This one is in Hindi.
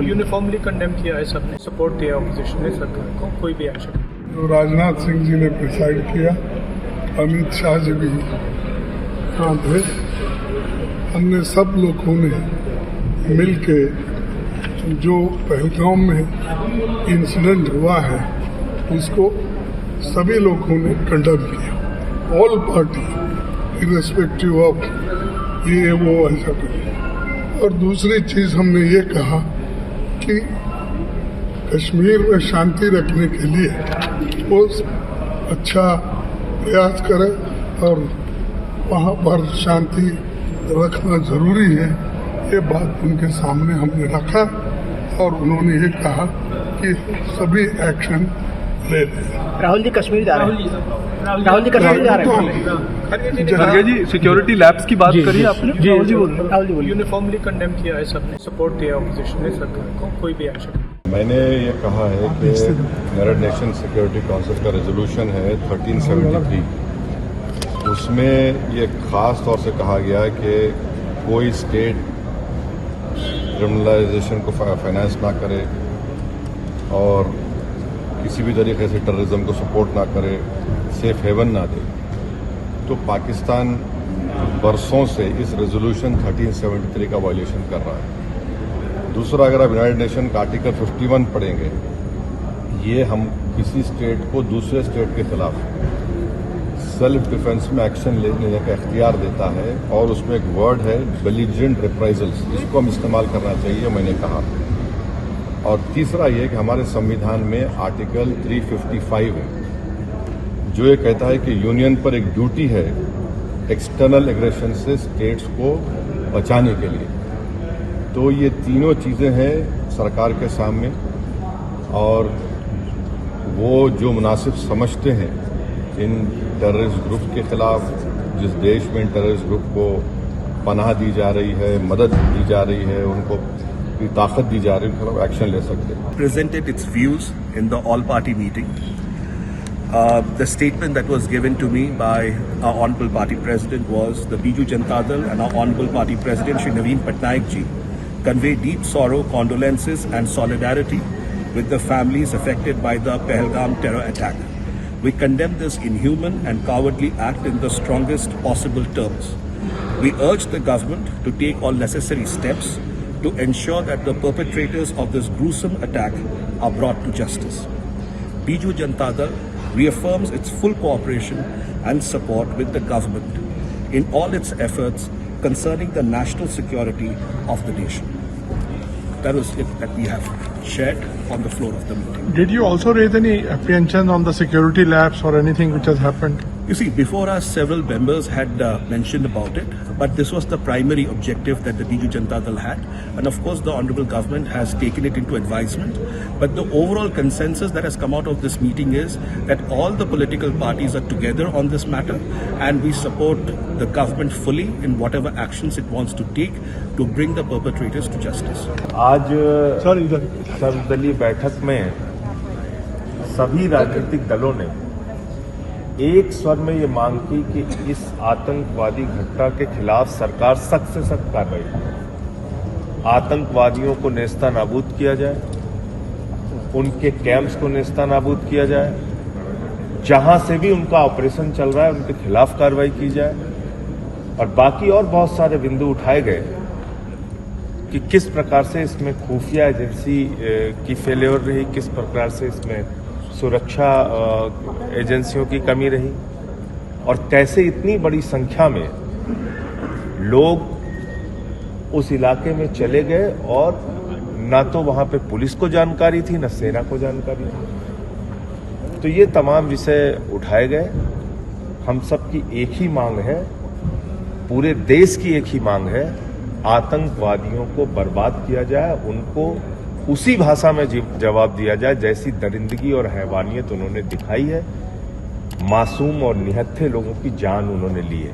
यूनिफॉर्मली कंडेम किया है, सबने सपोर्ट दिया ऑपोजिशन ने सरकार को, कोई भी एक्शन। तो राजनाथ सिंह जी ने प्रिसाइड किया, अमित शाह जी भी यहाँ थे, हमने सब लोगों ने मिलके जो पहलगाम में इंसिडेंट हुआ है उसको सभी लोगों ने कंडेम किया। ऑल पार्टी इर्रेस्पेक्टिव ऑफ ये वो ऐसा करे। और दूसरी चीज हमने ये कहा कि कश्मीर में शांति रखने के लिए वो अच्छा प्रयास करे और वहाँ पर शांति रखना जरूरी है। ये बात उनके सामने हमने रखा और उन्होंने ये कहा कि सभी एक्शन ले लें। राहुल जी कश्मीर जा रहे हैं। राहुल जी कश्मीर जा रहे हैं। खड़गे जी सिक्योरिटी लैब्स की बात करी आपने। राहुल जी बोलिए। यूनिफॉर्मली कंडेम किया है, सबने सपोर्ट दिया ऑपोजिशन ने सरकार को, कोई भी एक्शन। मैंने ये कहा है कि यूनाइटेड नेशन सिक्योरिटी काउंसिल का रेजोल्यूशन है 1373, उसमें ये खास तौर से कहा गया है कि कोई स्टेट क्रिमिनलाइजेशन को फाइनेंस ना करे और किसी भी तरीके से टेररिज्म को सपोर्ट ना करे, सेफ हेवन ना दे। तो पाकिस्तान बरसों से इस रेजोल्यूशन 1373 का वायलेशन कर रहा है। दूसरा, अगर आप यूनाइटेड नेशन का आर्टिकल 51 पढ़ेंगे, ये हम किसी स्टेट को दूसरे स्टेट के खिलाफ सेल्फ डिफेंस में एक्शन लेने का इख्तियार देता है और उसमें एक वर्ड है बेलिजेंट रिप्राइजल्स, जिसको हम इस्तेमाल करना चाहिए, मैंने कहा। और तीसरा ये कि हमारे संविधान में आर्टिकल 355 है जो ये कहता है कि यूनियन पर एक ड्यूटी है एक्सटर्नल एग्रेशन से स्टेट्स को बचाने के लिए। तो ये तीनों चीज़ें हैं सरकार के सामने और वो जो मुनासिब समझते हैं इन टेररिस्ट ग्रुप के खिलाफ, जिस देश में इन टेररिस्ट ग्रुप को पनाह दी जा रही है, मदद दी जा रही है, उनको ताकत दी जा रही है, उनके खिलाफ एक्शन ले सकते हैं। Presented its views in the all-party meeting. The statement that was given to me by our Honorable Party President was the Biju Janata Dal and our Honorable Party President Shri Naveen Patnaik ji convey deep sorrow, condolences and solidarity with the families affected by the Pahalgam terror attack. We condemn this inhuman and cowardly act in the strongest possible terms. We urge the government to take all necessary steps to ensure that the perpetrators of this gruesome attack are brought to justice. Biju Janata Dal reaffirms its full cooperation and support with the government in all its efforts concerning the national security of the nation. That was it that we have shared on the floor of the meeting. Did you also raise any apprehension on the security lapse or anything which has happened? You see, before us, several members had mentioned about it, but this was the primary objective that the Biju Janata Dal had, and of course the Honourable Government has taken it into advisement. But the overall consensus that has come out of this meeting is that all the political parties are together on this matter, and we support the government fully in whatever actions it wants to take to bring the perpetrators to justice. आज सर्वदलीय बैठक में सभी राजनीतिक दलों ने एक स्वर में ये मांग की कि इस आतंकवादी घटना के खिलाफ सरकार सख्त से सख्त कार्रवाई करे। आतंकवादियों को नेस्तानाबूद किया जाए, उनके कैंप्स को नेस्तानाबूद किया जाए, जहां से भी उनका ऑपरेशन चल रहा है उनके खिलाफ कार्रवाई की जाए। और बाकी और बहुत सारे बिंदु उठाए गए कि किस प्रकार से इसमें खुफिया एजेंसी की फेल्योर रही, किस प्रकार से इसमें सुरक्षा एजेंसियों की कमी रही और कैसे इतनी बड़ी संख्या में लोग उस इलाके में चले गए और ना तो वहां पे पुलिस को जानकारी थी, ना सेना को जानकारी थी। तो ये तमाम विषय उठाए गए। हम सब की एक ही मांग है, पूरे देश की एक ही मांग है, आतंकवादियों को बर्बाद किया जाए, उनको उसी भाषा में जवाब दिया जाए जैसी दरिंदगी और हैवानियत उन्होंने दिखाई है। मासूम और निहत्थे लोगों की जान उन्होंने ली है।